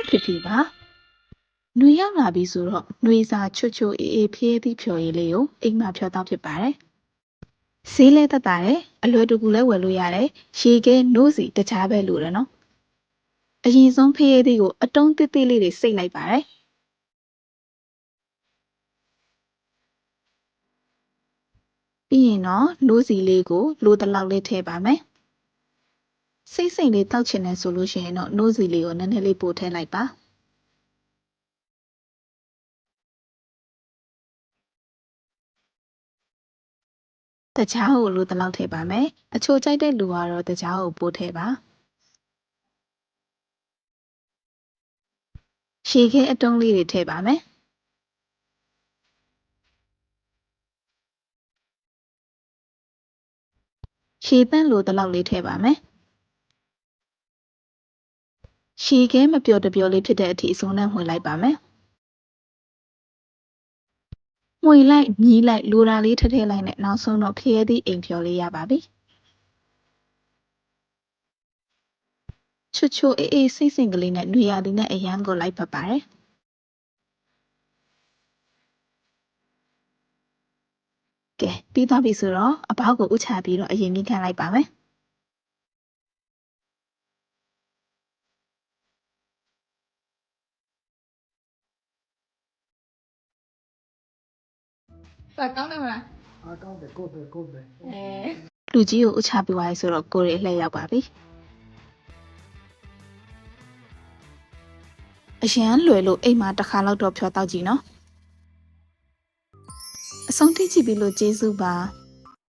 ဖြစ်ဖြစ်ပါ။နှွေရောက်လာပြီဆိုတော့နှွေစာချွတ်ချွတ်အေးအေးဖျဲသည့်ဖြော်ရည်လေးကိုအိမ်မှာဖြော်တောက်ဖြစ်ပါတယ်။ဈေးလဲသက်သာတယ်အလွယ်တကူလဲဝယ်လို့ရတယ်ရေခဲနို့စီတခြားပဲလို့တယ်နော်။အရင်ဆုံးဖျဲသည့်ကိုအတုံးတစ်တစ်လေးတွေစိတ်လိုက်ပါတယ်။ပြီးရင်တော့နို့စီလေးကိုလိုတလောက်လေးထည့်ပါမယ်။စိတ်စိတ်လေးတောက်ချင်တယ်ဆိုလို့ရှိရင်တော့နို့စီလေးကိုနည်းနည်းလေးပို့ထည့်လိုက်ပါတခြားကိုလိုတလောက်ထည့်ပါမယ်အချိုကြိုက်တဲ့လူကတော့တခြားကိုပို့ထည့်ပါရှည်ခဲအတုံးလေးတွေထည့်ပါမယ်ရှည်သန့်လိုတလောက်လေးထည့်ပါမယ်ရှည်ခဲမပျော်တပျော်လေးဖြစ်တဲ့အထိအစုံနဲ့မှွေလိုက်ပါမယ်မှွေလိုက်ညီးလိုက်လိုတာလေးထည့်ထည့်လိုက်နဲ့နောက်ဆုံးတော့ဖျဲသည့်အိမ်ဖြော်လေးရပါပြီချွတ်ချွတ်အေးအေးစိတ်စိမ်ကလေးနဲ့နှွေရာသီနဲ့အရန်ကိုလိုက်ပတ်ပါတယ်ကဲပြီးသွားပြီဆိုတော့အပေါက်ကိုဥချပြီးတော့အရင်မိခန့်လိုက်ပါမယ်စားကောင်းတယ်မလား အားကောင်းတယ်ကိုယ်ပဲကိုယ်ပဲ လူကြီးကိုဥချပြီးသွားပြီဆိုတော့ကိုရီအလှည့်ရောက်ပါပြီအရန်လွယ်လို့အိမ်မှာတစ်ခါလောက်တော့ဖြောတောက်ကြည့်နော်အဆုံးထိကြည့်ပြီးလို့ကျေးဇူးပါ